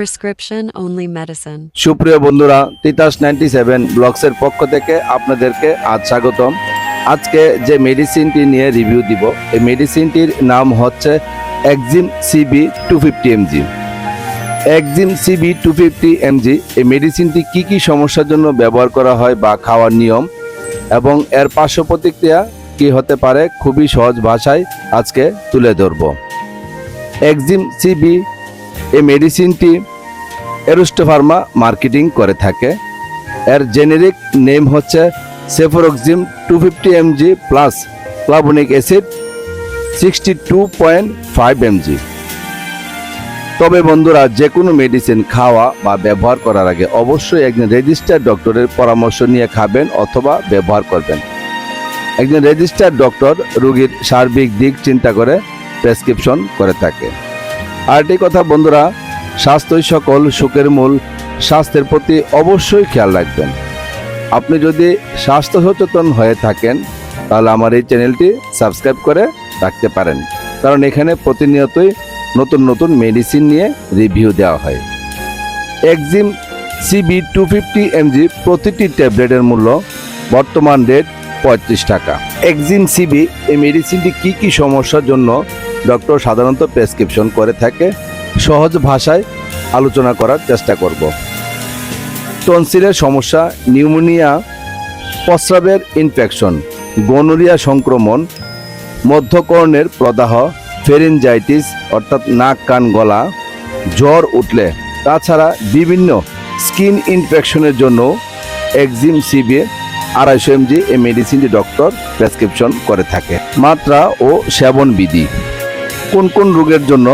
prescription only medicine. সুপ্রিয় বন্ধুরা, তিতাস 97 ব্লগসের পক্ষ থেকে আপনাদেরকে আজ স্বাগতম। আজকে যে মেডিসিনটি নিয়ে রিভিউ দিব, এই মেডিসিনটির নাম হচ্ছে axim CB 250 mg। axim CB 250 mg এই মেডিসিনটি কি কি সমস্যার জন্য ব্যবহার করা হয় বা খাওয়ার নিয়ম এবং এর পার্শ্ব প্রতিক্রিয়া কি হতে পারে খুবই সহজ ভাষায় আজকে তুলে ধরব। axim CB এই মেডিসিনটি এরোস্টো ফার্মা মার্কেটিং করে থাকে। এর জেনেরিক নেম হচ্ছে সেফোরক্সিম 250 mg প্লাস ক্লাবনিক অ্যাসিড 62.5 mg। তবে বন্ধুরা, যে কোনো মেডিসিন খাওয়া বা ব্যবহার করার আগে অবশ্যই একজন রেজিস্টার্ড ডক্টরের পরামর্শ নিয়ে খাবেন অথবা ব্যবহার করবেন। একজন রেজিস্টার্ড ডক্টর রোগীর সার্বিক দিক চিন্তা করে প্রেসক্রিপশন করে থাকে। আরেকটি কথা বন্ধুরা, স্বাস্থ্যই সকল সুখের মূল। স্বাস্থ্যের প্রতি অবশ্যই খেয়াল রাখবেন। আপনি যদি স্বাস্থ্য সচেতন হয়ে থাকেন তাহলে আমার এই চ্যানেলটি সাবস্ক্রাইব করে রাখতে পারেন, কারণ এখানে প্রতিনিয়তই নতুন নতুন মেডিসিন নিয়ে রিভিউ দেওয়া হয়। axim CB 250 mg প্রতিটি ট্যাবলেটের মূল্য বর্তমান রেট 35 টাকা। axim CB এই মেডিসিনটি কি কি সমস্যার জন্য ডক্টর সাধারণত প্রেসক্রিপশন করে থাকে সহজ ভাষায় আলোচনা করার চেষ্টা করব। টনসিলের সমস্যা, নিউমোনিয়া, প্রস্রাবের ইনফেকশন, গোনোরিয়া সংক্রমণ, মধ্যকর্ণের প্রদাহ, ফেরিনজাইটিস অর্থাৎ নাক কান গলা, জ্বর উঠলে, তাছাড়া বিভিন্ন স্কিন ইনফেকশনের জন্য axim CB 250 mg এই মেডিসিনটি ডক্টর প্রেসক্রিপশন করে থাকে। মাত্রা ও সেবন বিধি, কোন কোন রোগের জন্য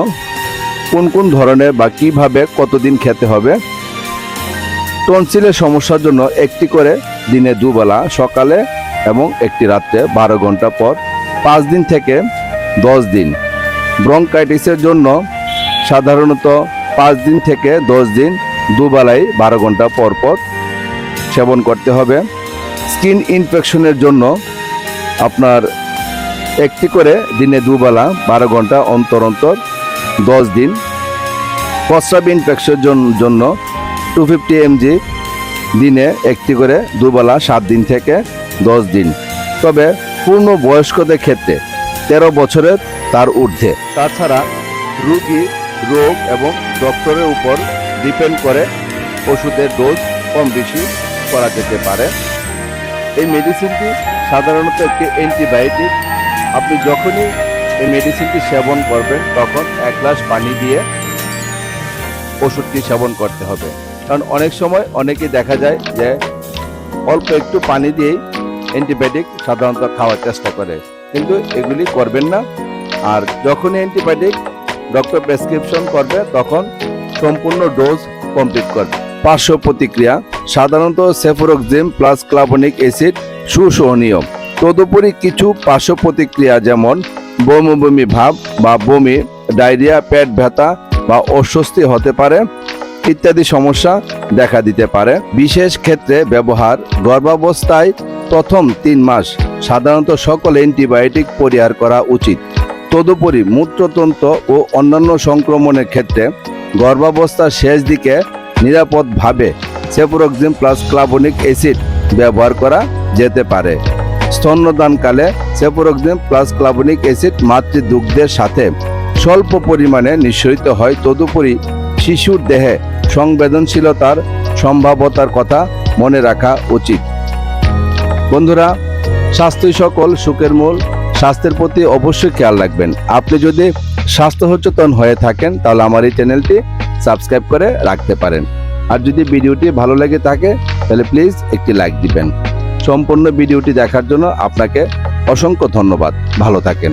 কোন কোন ধরনের বা কিভাবে কতদিন খেতে হবে। টনসিলের সমস্যার জন্য একটি করে দিনে দুবেলা, সকালে এবং একটি রাত্রে 12 ঘন্টা পর 5 দিন থেকে 10 দিন। ব্রঙ্কাইটিসের জন্য সাধারণত 5 দিন থেকে 10 দিন দুবেলায় 12 ঘন্টা পর পর সেবন করতে হবে। স্কিন ইনফেকশনের জন্য আপনার একটি করে দিনে দুবেলা 12 ঘন্টা অন্তর অন্তর 10 দিন। প্রস্রাব ইনফেকশনের জন্য 250 mg দিনে একটি করে দুবেলা 7 দিন থেকে 10 দিন। তবে পূর্ণ বয়স্কদের ক্ষেত্রে 13 বছরের তার ঊর্ধ্বে। তাছাড়া রোগী রোগ এবং ডক্টরের উপর ডিপেন্ড করে ওষুধের ডোজ কম বেশি করা যেতে পারে। এই মেডিসিনটি সাধারণত একটি অ্যান্টিবায়োটিক। আপনি যখনই এই মেডিসিনটি সেবন করবেন তখন 1 গ্লাস পানি দিয়ে ওষুধটি সেবন করতে হবে, কারণ অনেক সময় অনেকেই দেখা যায় যে অল্প একটু পানি দিয়েই অ্যান্টিবায়োটিক সাধারণত খাওয়ার চেষ্টা করে, কিন্তু এগুলি করবেন না। আর যখনই অ্যান্টিবায়োটিক ডক্টর প্রেসক্রিপশন করবে তখন সম্পূর্ণ ডোজ কমপ্লিট করবে। পার্শ্ব প্রতিক্রিয়া, সাধারণত সেফোরক্সিম প্লাস ক্লাবনিক অ্যাসিড সুসহনীয়। তদুপরি কিছু পার্শ্ব প্রতিক্রিয়া যেমন বমি বমি ভাব বা বমি, ডায়রিয়া, পেট ব্যথা বা অস্বস্তি হতে পারে ইত্যাদি সমস্যা দেখা দিতে পারে। বিশেষ ক্ষেত্রে ব্যবহার, গর্ভাবস্থায় প্রথম 3 মাস সাধারণত সকল অ্যান্টিবায়োটিক পরিহার করা উচিত। তদুপরি মূত্রতন্ত্র ও অন্যান্য সংক্রমণের ক্ষেত্রে গর্ভাবস্থার শেষ দিকে নিরাপদভাবে সেফোরক্সিম প্লাস ক্লাবনিক অ্যাসিড ব্যবহার করা যেতে পারে। স্তন্যদানকালে সেফোরক্সিম প্লাস ক্লাবনিক অ্যাসিড মাতৃদুগ্ধের সাথে স্বল্প পরিমাণে নিঃসরিত হয়। তদুপরি শিশুর দেহে সংবেদনশীলতার সম্ভাব্যতার কথা মনে রাখা উচিত। বন্ধুরা, স্বাস্থ্যই সকল সুখের মূল। স্বাস্থ্যের প্রতি অবশ্যই খেয়াল রাখবেন। আপনি যদি স্বাস্থ্য সচেতন হয়ে থাকেন তাহলে আমার এই চ্যানেলটি সাবস্ক্রাইব করে রাখতে পারেন। আর যদি ভিডিওটি ভালো লেগে থাকে তাহলে প্লিজ একটি লাইক দিবেন। সম্পূর্ণ ভিডিওটি দেখার জন্য আপনাকে অসংখ্য ধন্যবাদ। ভালো থাকেন।